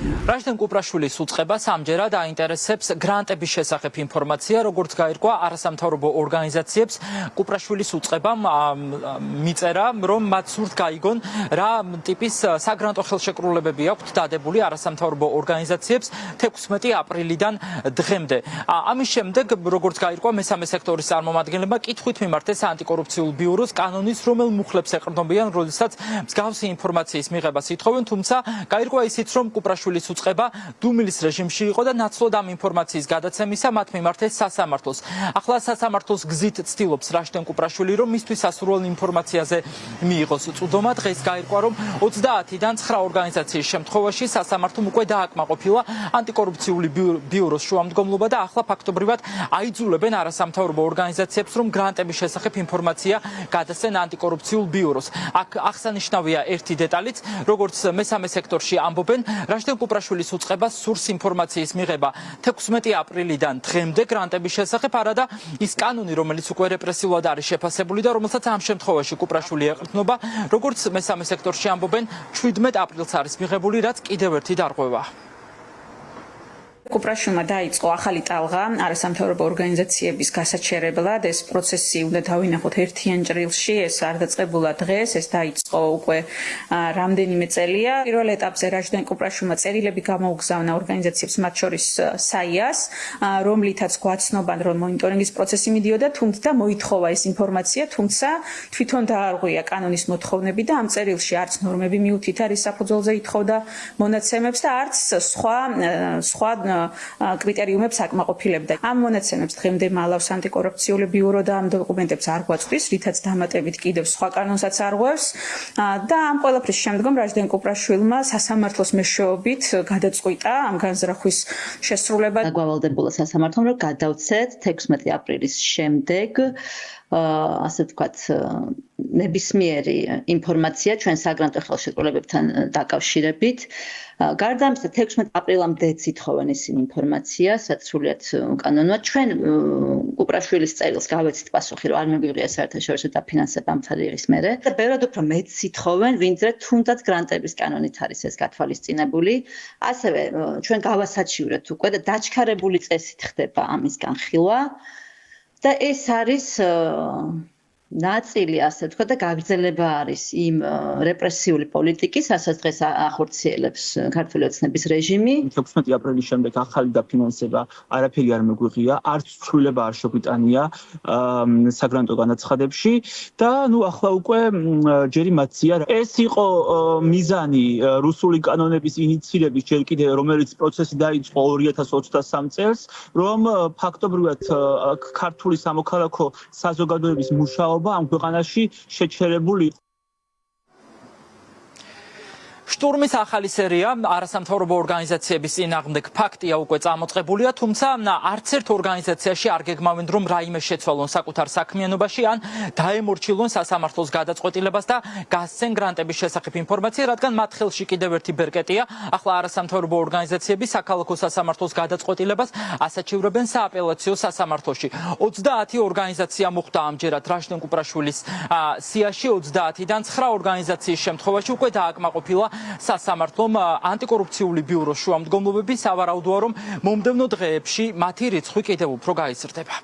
რაშდენ კუპრაშვილის უწყებას ამჯერად აინტერესებს გრანტების შესახებ ინფორმაცია, როგორც გაირკვა არასამთავრობო ორგანიზაციებს. კუპრაშვილის უწყებამ მიწერა, რომ მათ სურთ გაიგონ, რა ტიპის საგრანტო ხელშეკრულებები აქვთ დადებული არასამთავრობო ორგანიზაციებს 16 აპრილიდან დღემდე. ამის შემდეგ, როგორც გაირკვა მესამე სექტორის წარმომადგენლებმა კითხვით მიმართეს ანტიკორუფციულ ბიუროს კანონის, რომელ მუხლებს ეყრდნობიან, როდესაც მსგავსი ინფორმაციის მიღებას ითხოვენ, თუმცა გაირკვა ისიც, რომ კუპრაშვილის უწყება დუმილის რეჟიმში იყო და ნაცვლად ამ ინფორმაციის გადაცემისა მათ მიმართეს სასამართლოს. ახლა სასამართლოს გზით ცდილობს რაშდენ კუპრაშვილი, რომ მისთვის სასურველ ინფორმაციაზე მიიღოს წვდომა. დღეს გაირკვა, რომ 30-დან 9 ორგანიზაციის შემთხვევაში სასამართლომ უკვე დააკმაყოფილა ანტიკორუფციული ბიუროს შუამდგომლობა და ახლა ფაქტობრივად აიძულებენ არასამთავრობო ორგანიზაციებს, რომ გრანტების შესახებ ინფორმაცია გადასცენ ანტიკორუფციულ ბიუროს. აქ აღსანიშნავია ერთი დეტალიც, როგორც მესამე სექტორში ამბობენ, რაშდენ კუპრაშვილის უწყებას სურს ინფორმაციის მიღება 16 აპრილიდან დღემდე გრანტების შესახებ, არადა ის კანონი, რომელიც უკვე რეპრესიულად არის შეფასებული და რომელსაც ამ შემთხვევაში კუპრაშვილი ეყრდნობა, როგორც მესამე სექტორში ამბობენ, 17 აპრილს არის მიღებული, რაც კიდევ ერთი დარღვევა. კუპრაშვილმა დაიწყო ახალი ტალღა არასამთავრობო ორგანიზაციების გასაჩერებლად. ეს პროცესი უნდა დავინახოთ ერთიან ჭრილში, ეს არ დაწყებულა დღეს, ეს დაიწყო უკვე რამდენიმე წელია. პირველ ეტაპზე რაშდენ კუპრაშვილმა წერილები გამოუგზავნა ორგანიზაციებს, მათ შორის საიას, რომლითაც გვაცნობენ, რომ მონიტორინგის პროცესი მიდიოდა, თუმცა მოითხოვა ეს ინფორმაცია, თუმცა თვითონ დაარღვია კანონის მოთხოვნები და ამ წერილში არც ნორმები მიუთით არის საფუძველზე ითხოვდა მონაცემებს და არც სხვა კრიტერიუმებს აკმაყოფილებდა. ამ მონაცემებს დღემდე მალავს ანტიკორუფციული ბიურო და ამ დოკუმენტებს არ გვაწვდის, რითაც დამატებით კიდევ სხვა კანონსაც არღვევს და ამ ყველაფრის შემდგომ რაშდენ კუპრაშვილმა სასამართლოს მეშვეობით გადაწყვიტა ამ განზრახვის შესრულება. გავალდებულა სასამართლომ, რომ გადავცეთ 16 აპრილის შემდეგ ასე ვთქვათ, ნებისმიერი ინფორმაცია ჩვენ საგრანტო ხელშეკრულებებთან დაკავშირებით. გარდა ამისა, 16 აპრილამდეც ითხოვენ ისინი ინფორმაციას, რაც სრულიად კანონოა. ჩვენ კუპრაშვილის წერილს გავეცით პასუხი, რომ არ მიგვიღია საერთაშორისო დაფინანსება ამ თარიღის მერე. და ბევრად უფრო მეც ითხოვენ, ვინცე თუნდაც გრანტების კანონით არის ეს გათვალისწინებული. ასევე ჩვენ გავასაჩივრეთ უკვე და დაჩქარებული წესით ხდება ამის განხილვა. და ეს არის ნაწილი, ასე ვთქვათ, და გაგრძელება არის იმ რეპრესიული პოლიტიკის, რასაც დღეს ახორციელებს ქართული ოცნების რეჟიმი. 16 აპრილის შემდეგ ახალი დაფინანსება არაფერი არ მეგვიღია, არც ცვლილება არ შეგვიტანია საგრანტო განაცხადებში და ახლა უკვე ჯერი მათია. ეს იყო მიზანი რუსული კანონების ინიცირების ჯერ კიდევ, რომელიც პროცესი დაიწყო 2023 წელს, რომ ფაქტობრივად ქართული სამოქალაქო საზოგადოების მუშაობა ამ ქვეყანაში შეჩერებული იყო. შტურმის ახალი სერია არასამთავრობო ორგანიზაციების წინააღმდეგ ფაქტია უკვე წამოწყებულია, თუმცა არც ერთ ორგანიზაციაში არ გეგმავენ, რომ რაიმე შეცვალონ საკუთარ საქმიანობაში ან დაემორჩილონ სასამართლოს გადაწყვეტილებას და გასცენ გრანტების შესახებ ინფორმაცია, რადგან მათ ხელში კიდევ ერთი ბერკეტია. ახლა არასამთავრობო ორგანიზაციები საქალაქო სასამართლოს გადაწყვეტილებას ასაჩივრებენ სააპელაციო სასამართლოში. 30 ორგანიზაცია მოხვდა ამჯერად რაშდენ კუპრაშვილის სიაში, 30-დან 9 ორგანიზაციის შემთხვევაში უკვე დააკმაყოფილა სასამართლომ ანტიკორუფციული ბიუროს შუამდგომლობები. სავარაუდოა, რომ მომდევნო დღეებში მათი რიცხვი კიდევ უფრო გაიზრდება.